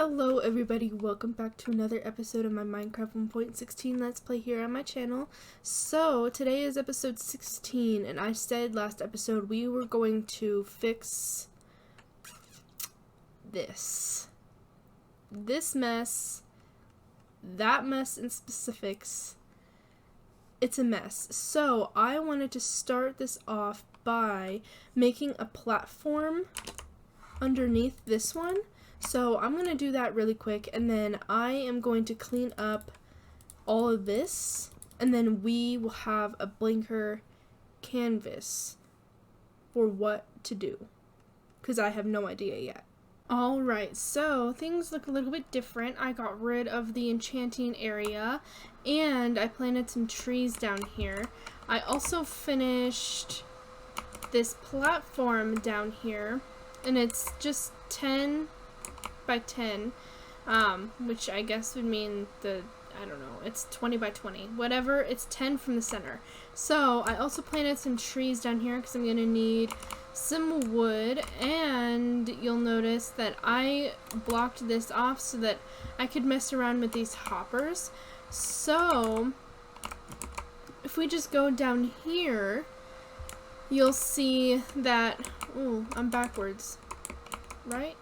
Hello everybody, welcome back to another episode of my Minecraft 1.16 Let's Play here on my channel. So, today is episode 16, and I said last episode we were going to fix this mess, that mess in specifics. It's a mess. So, I wanted to start this off by making a platform underneath this one. So I'm going to do that really quick, and then I am going to clean up all of this, and then we will have a blanker canvas for what to do, because I have no idea yet. Alright, so things look a little bit different. I got rid of the enchanting area, and I planted some trees down here. I also finished this platform down here, and it's just 10 by 10, which I guess would mean I don't know, it's 20 by 20, whatever, it's 10 from the center. So I also planted some trees down here because I'm gonna need some wood, and you'll notice that I blocked this off so that I could mess around with these hoppers. So if we just go down here, you'll see that, ooh, I'm backwards, right?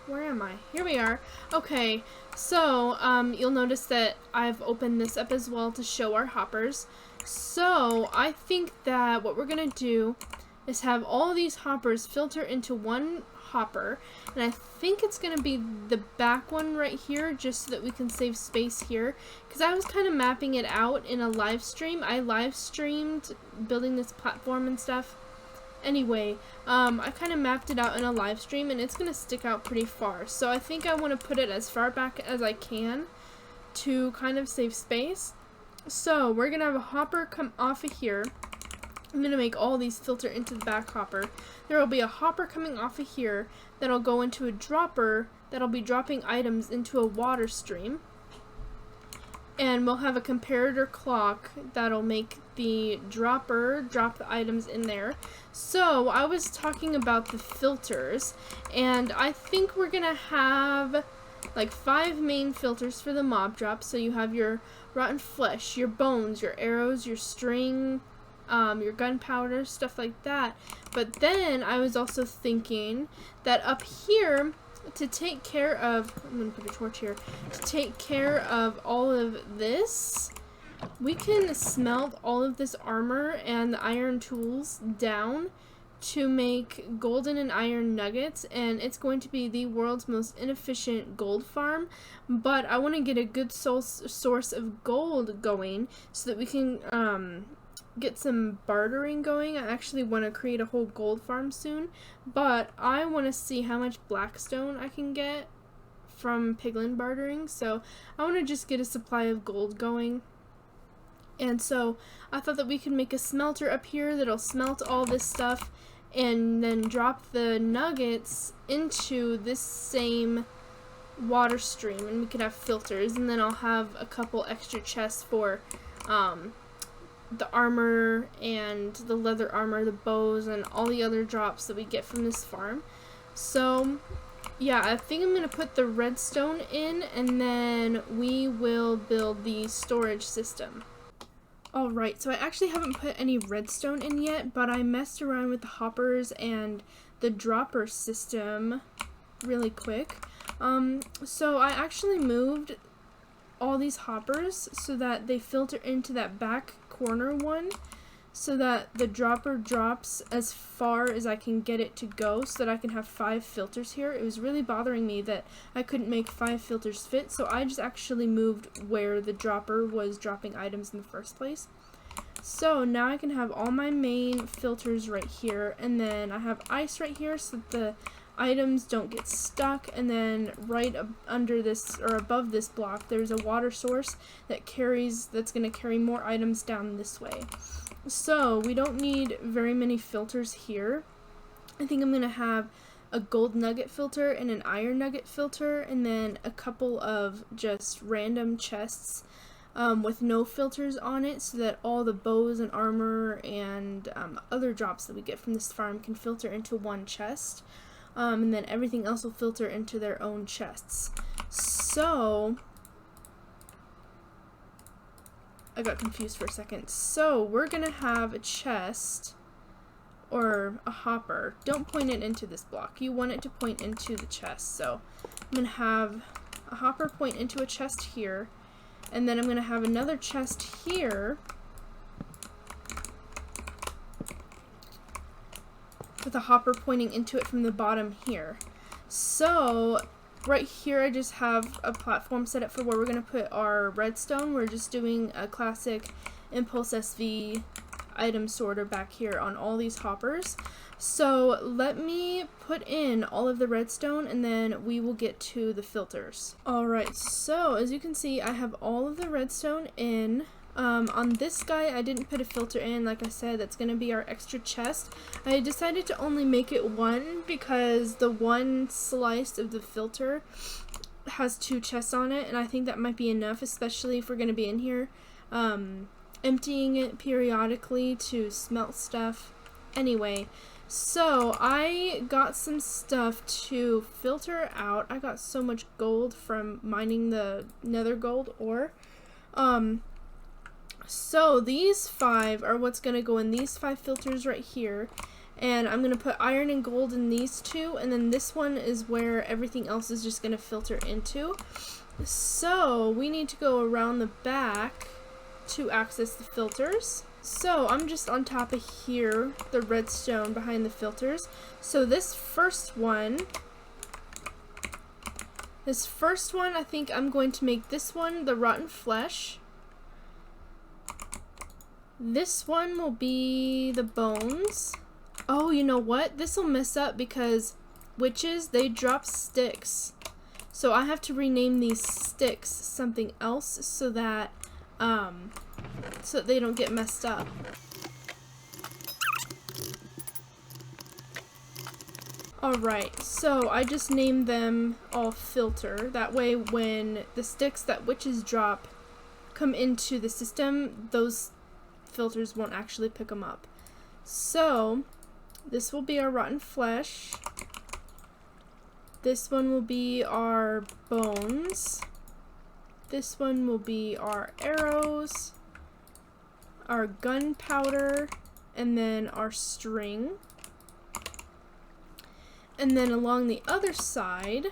Where am I? Here we are. Okay, so you'll notice that I've opened this up as well to show our hoppers. So I think that what we're gonna do is have all these hoppers filter into one hopper, and I think it's gonna be the back one right here, just so that we can save space here, because I was kind of mapping it out in a live stream. I live streamed building this platform and stuff. Anyway, I kind of mapped it out in a live stream, and it's going to stick out pretty far. So I think I want to put it as far back as I can to kind of save space. So we're going to have a hopper come off of here. I'm going to make all these filter into the back hopper. There will be a hopper coming off of here that'll go into a dropper that'll be dropping items into a water stream. And we'll have a comparator clock that'll make the dropper drop the items in there. So I was talking about the filters, and I think we're gonna have like 5 main filters for the mob drop. So you have your rotten flesh, your bones, your arrows, your string, your gunpowder, stuff like that. But then I was also thinking that up here, to take care of, I'm going to put a torch here, to take care of all of this, we can smelt all of this armor and the iron tools down to make golden and iron nuggets, and it's going to be the world's most inefficient gold farm. But I want to get a good source of gold going so that we can get some bartering going. I actually want to create a whole gold farm soon, but I want to see how much blackstone I can get from piglin bartering. So I want to just get a supply of gold going. And so I thought that we could make a smelter up here that'll smelt all this stuff and then drop the nuggets into this same water stream, and we could have filters, and then I'll have a couple extra chests for the armor and the leather armor, the bows, and all the other drops that we get from this farm. So yeah, I think I'm going to put the redstone in, and then we will build the storage system. Alright, so I actually haven't put any redstone in yet, but I messed around with the hoppers and the dropper system really quick. So I actually moved all these hoppers so that they filter into that back corner one, so that the dropper drops as far as I can get it to go, so that I can have 5 filters here. It was really bothering me that I couldn't make 5 filters fit, so I just actually moved where the dropper was dropping items in the first place. So now I can have all my main filters right here, and then I have ice right here so that the items don't get stuck, and then right under this, or above this block, there's a water source that's going to carry more items down this way. So we don't need very many filters here. I think I'm going to have a gold nugget filter and an iron nugget filter, and then a couple of just random chests with no filters on it, so that all the bows and armor and other drops that we get from this farm can filter into one chest. and then everything else will filter into their own chests. So I got confused for a second. So we're gonna have a chest or a hopper. Don't point it into this block. You want it to point into the chest. So I'm gonna have a hopper point into a chest here, and then I'm gonna have another chest here with a hopper pointing into it from the bottom here. So right here I just have a platform set up for where we're going to put our redstone. We're just doing a classic Impulse SV item sorter back here on all these hoppers. So let me put in all of the redstone and then we will get to the filters. Alright, so as you can see I have all of the redstone in. On this guy I didn't put a filter in, like I said, that's going to be our extra chest. I decided to only make it one because the one slice of the filter has 2 chests on it, and I think that might be enough, especially if we're going to be in here emptying it periodically to smelt stuff. Anyway, so I got some stuff to filter out. I got so much gold from mining the nether gold ore. So these 5 are what's going to go in these 5 filters right here, and I'm going to put iron and gold in these 2, and then this one is where everything else is just going to filter into. So we need to go around the back to access the filters. So I'm just on top of here, the redstone behind the filters. So this first one, I think I'm going to make this one the rotten flesh. This one will be the bones. Oh, you know what? This will mess up because witches, they drop sticks. So I have to rename these sticks something else so that they don't get messed up. Alright, so I just named them all filter. That way when the sticks that witches drop come into the system, those filters won't actually pick them up. So this will be our rotten flesh. This one will be our bones. This one will be our arrows, our gunpowder, and then our string. And then along the other side,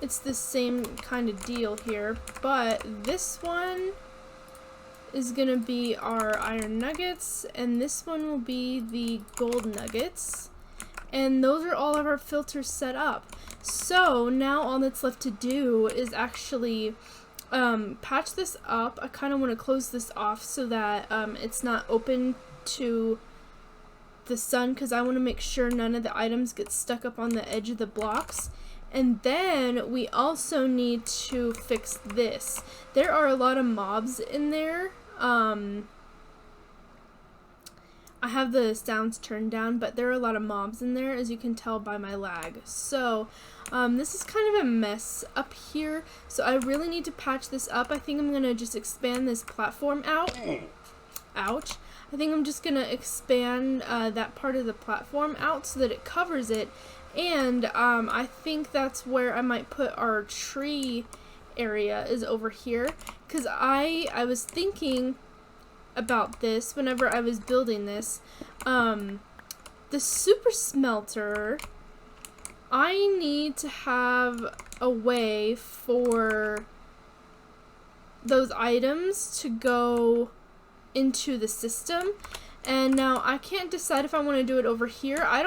it's the same kind of deal here, but this one is gonna be our iron nuggets, and this one will be the gold nuggets, and those are all of our filters set up. So now all that's left to do is actually patch this up. I kind of want to close this off so that it's not open to the sun, because I want to make sure none of the items get stuck up on the edge of the blocks. And then we also need to fix this. There are a lot of mobs in there. I have the sounds turned down, but there are a lot of mobs in there, as you can tell by my lag. So this is kind of a mess up here. So I really need to patch this up. I think I'm going to just expand this platform out. Ouch. I think I'm just going to expand that part of the platform out so that it covers it. And I think that's where I might put our tree area, is over here, because I was thinking about this whenever I was building this. The super smelter, I need to have a way for those items to go into the system. And now I can't decide if I want to do it over here. I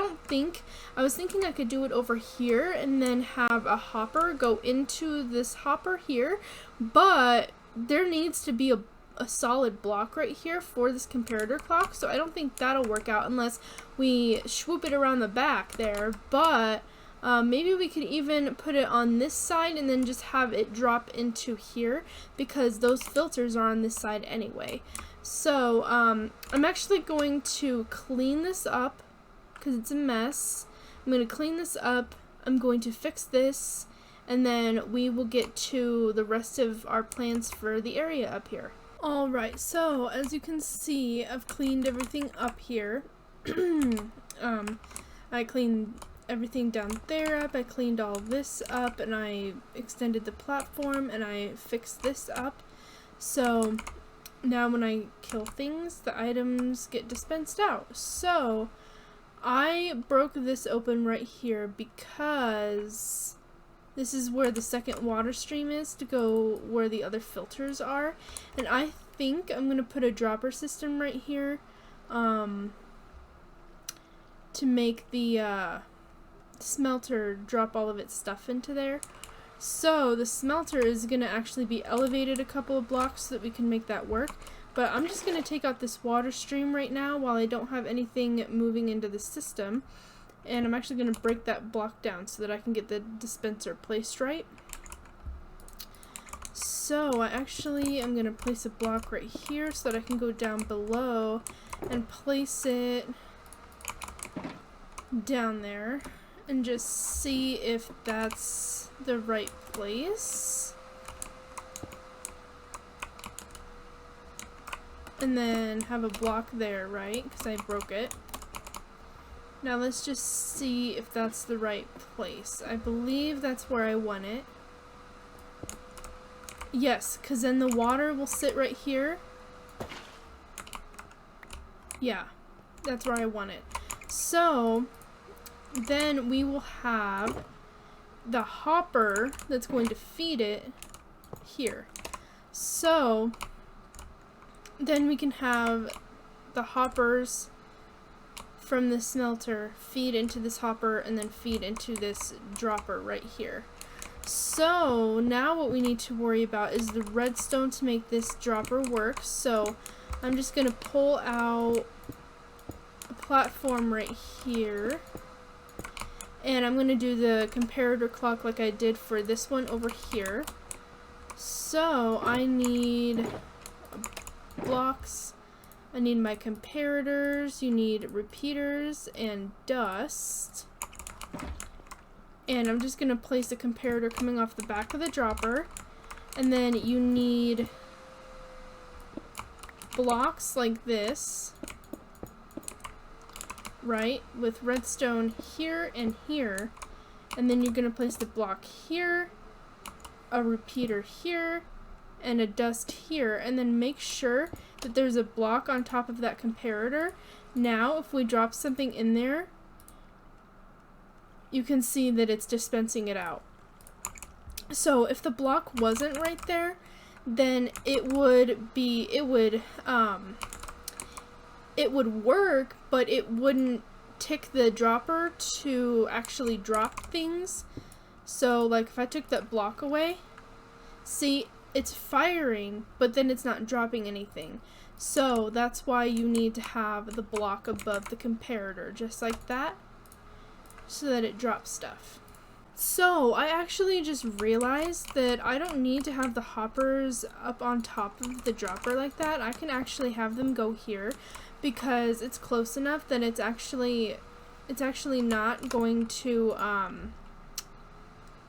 was thinking I could do it over here and then have a hopper go into this hopper here, but there needs to be a solid block right here for this comparator clock, so I don't think that'll work out unless we swoop it around the back there. But maybe we could even put it on this side and then just have it drop into here, because those filters are on this side anyway. So I'm actually going to clean this up because it's a mess. I'm going to clean this up, I'm going to fix this, and then we will get to the rest of our plans for the area up here. Alright, so as you can see, I've cleaned everything up here. I cleaned everything down there up, I cleaned all this up, and I extended the platform, and I fixed this up. So now when I kill things, the items get dispensed out. So I broke this open right here because this is where the second water stream is to go where the other filters are. And I think I'm going to put a dropper system right here to make the smelter drop all of its stuff into there. So the smelter is going to actually be elevated a couple of blocks so that we can make that work. But I'm just going to take out this water stream right now while I don't have anything moving into the system. And I'm actually going to break that block down so that I can get the dispenser placed right. So I actually am going to place a block right here so that I can go down below and place it down there and just see if that's the right place. And then have a block there, right? Because I broke it. Now let's just see if that's the right place. I believe that's where I want it. Yes, because then the water will sit right here. Yeah, that's where I want it. So then we will have the hopper that's going to feed it here. So then we can have the hoppers from the smelter feed into this hopper and then feed into this dropper right here. So now what we need to worry about is the redstone to make this dropper work. So I'm just going to pull out a platform right here. And I'm going to do the comparator clock like I did for this one over here. So I need blocks. I need my comparators, you need repeaters and dust. And I'm just going to place a comparator coming off the back of the dropper. And then you need blocks like this, right, with redstone here and here. And then you're going to place the block here, a repeater here, and a dust here, and then make sure that there's a block on top of that comparator. Now if we drop something in there, you can see that it's dispensing it out. So if the block wasn't right there, then it would work, but it wouldn't tick the dropper to actually drop things. So like if I took that block away, see, it's firing, but then it's not dropping anything. So that's why you need to have the block above the comparator, just like that, so that it drops stuff. So I actually just realized that I don't need to have the hoppers up on top of the dropper like that. I can actually have them go here because it's close enough that it's actually not going to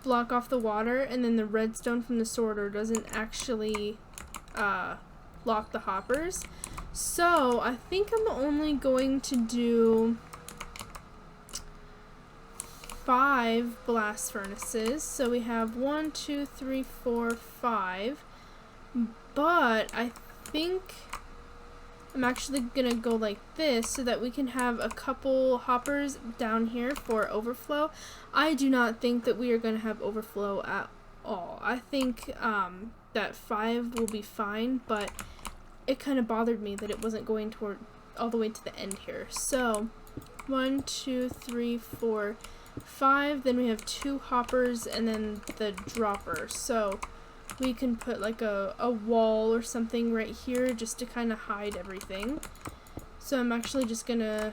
block off the water, and then the redstone from the sorter doesn't actually lock the hoppers. So I think I'm only going to do 5 blast furnaces. So we have 1, 2, 3, 4, 5. But I think I'm actually gonna go like this so that we can have a couple hoppers down here for overflow. I do not think that we are gonna have overflow at all. I think that 5 will be fine, but it kind of bothered me that it wasn't going toward all the way to the end here. So 1, 2, 3, 4, 5. Then we have 2 hoppers and then the dropper. So we can put like a wall or something right here just to kind of hide everything. So I'm actually just gonna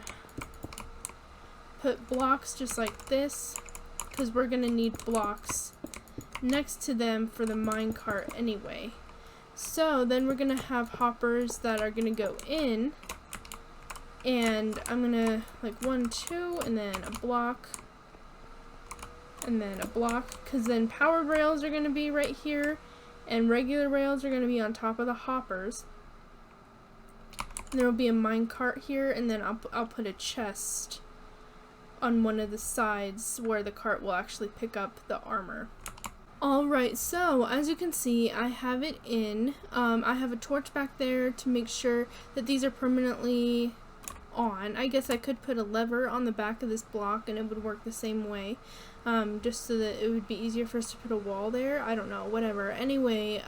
put blocks just like this, because we're gonna need blocks next to them for the minecart anyway. So then we're gonna have hoppers that are gonna go in, and I'm gonna like 1, 2, and then a block, and then a block, because then power rails are gonna be right here, and regular rails are going to be on top of the hoppers. And there will be a minecart here, and then I'll put a chest on one of the sides where the cart will actually pick up the armor. Alright, so as you can see, I have it in. I have a torch back there to make sure that these are permanently on. I guess I could put a lever on the back of this block and it would work the same way, just so that it would be easier for us to put a wall there. I don't know, whatever. Anyway,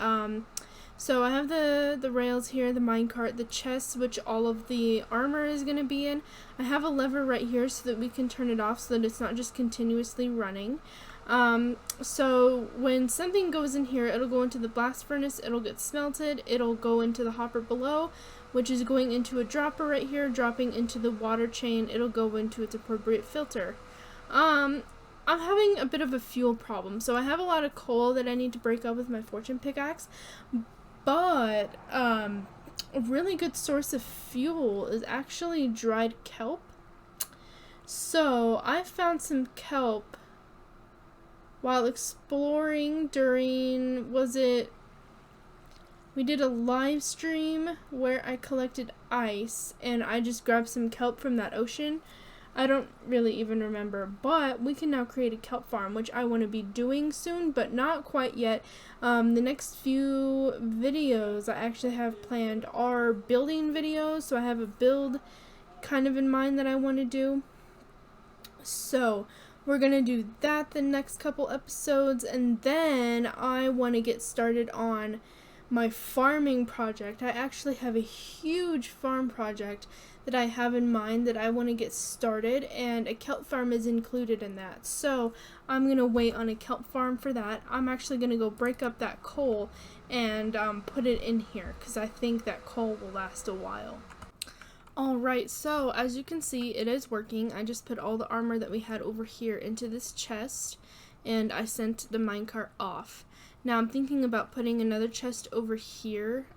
so I have the rails here, the minecart, the chest, which all of the armor is going to be in. I have a lever right here so that we can turn it off so that it's not just continuously running. So when something goes in here, it'll go into the blast furnace, it'll get smelted, it'll go into the hopper below, which is going into a dropper right here, dropping into the water chain, it'll go into its appropriate filter. I'm having a bit of a fuel problem, so I have a lot of coal that I need to break up with my fortune pickaxe, but a really good source of fuel is actually dried kelp. So I found some kelp while exploring during, we did a live stream where I collected ice and I just grabbed some kelp from that ocean. I don't really even remember, but we can now create a kelp farm, which I want to be doing soon, but not quite yet. The next few videos I actually have planned are building videos, so I have a build kind of in mind that I want to do. So we're going to do that the next couple episodes, and then I want to get started on my farming project. I actually have a huge farm project that I have in mind that I want to get started, and a kelp farm is included in that. So I'm going to wait on a kelp farm for that. I'm actually going to go break up that coal and put it in here because I think that coal will last a while. Alright, so as you can see, it is working. I just put all the armor that we had over here into this chest, and I sent the minecart off. Now I'm thinking about putting another chest over here,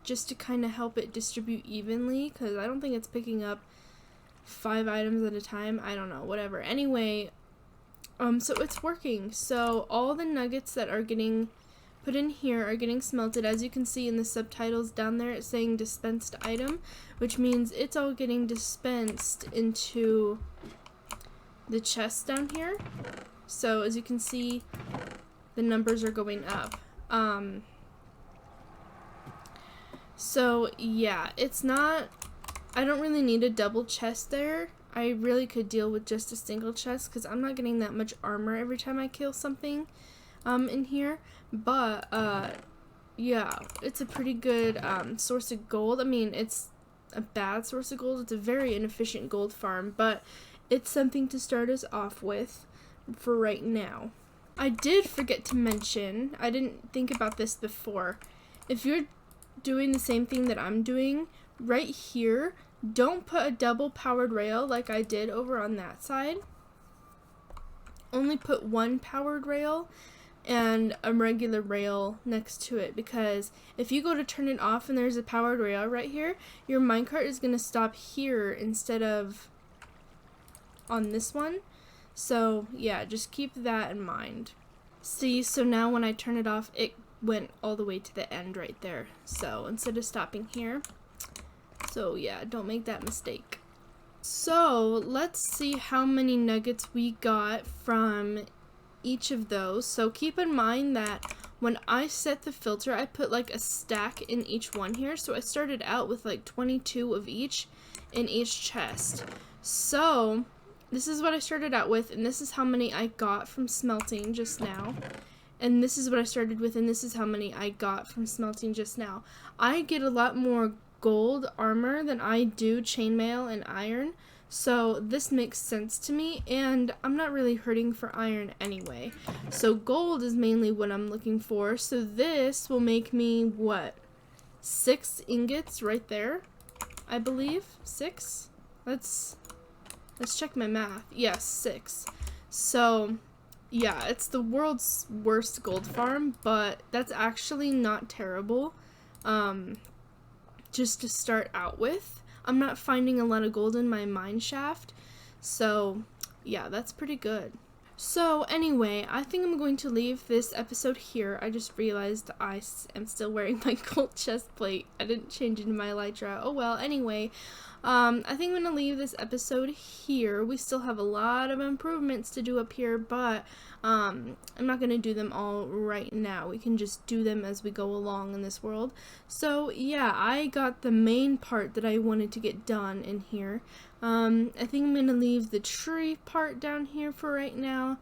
just to kind of help it distribute evenly, because I don't think it's picking up 5 items at a time. I don't know, whatever. Anyway, so it's working. So all the nuggets that are getting put in here are getting smelted. As you can see in the subtitles down there, it's saying dispensed item, which means it's all getting dispensed into the chest down here. So as you can see, the numbers are going up. So yeah, it's not, I don't really need a double chest there. I really could deal with just a single chest because I'm not getting that much armor every time I kill something in here. But yeah, it's a pretty good source of gold. I mean, it's a bad source of gold. It's a very inefficient gold farm, but it's something to start us off with for right now. I did forget to mention, I didn't think about this before. If you're doing the same thing that I'm doing, right here, don't put a double powered rail like I did over on that side. Only put one powered rail and a regular rail next to it, because if you go to turn it off and there's a powered rail right here, your minecart is going to stop here instead of on this one. So yeah, just keep that in mind. See, so now when I turn it off, it went all the way to the end right there. So instead of stopping here. So yeah, don't make that mistake. So let's see how many nuggets we got from each of those. So keep in mind that when I set the filter, I put like a stack in each one here. So I started out with like 22 of each in each chest. So this is what I started out with, and this is how many I got from smelting just now. And this is what I started with, and this is how many I got from smelting just now. I get a lot more gold armor than I do chainmail and iron, so this makes sense to me, and I'm not really hurting for iron anyway. So gold is mainly what I'm looking for, so this will make me, what, 6 ingots right there, I believe? 6? Let's check my math. Yes, 6. So yeah, it's the world's worst gold farm, but that's actually not terrible, just to start out with. I'm not finding a lot of gold in my mine shaft, so yeah, that's pretty good. So anyway, I think I'm going to leave this episode here. I just realized I am still wearing my gold chest plate. I didn't change into my elytra. Oh well, anyway. I think I'm going to leave this episode here. We still have a lot of improvements to do up here, but I'm not going to do them all right now. We can just do them as we go along in this world. So yeah, I got the main part that I wanted to get done in here. I think I'm going to leave the tree part down here for right now.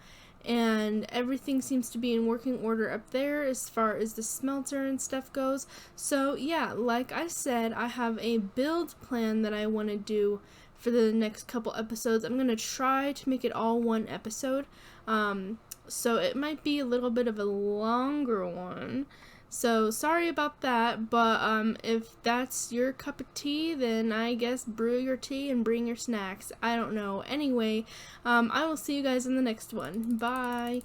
And everything seems to be in working order up there as far as the smelter and stuff goes. So yeah, like I said, I have a build plan that I want to do for the next couple episodes. I'm going to try to make it all one episode. So it might be a little bit of a longer one. So sorry about that, but if that's your cup of tea, then I guess brew your tea and bring your snacks. I don't know. Anyway, I will see you guys in the next one. Bye.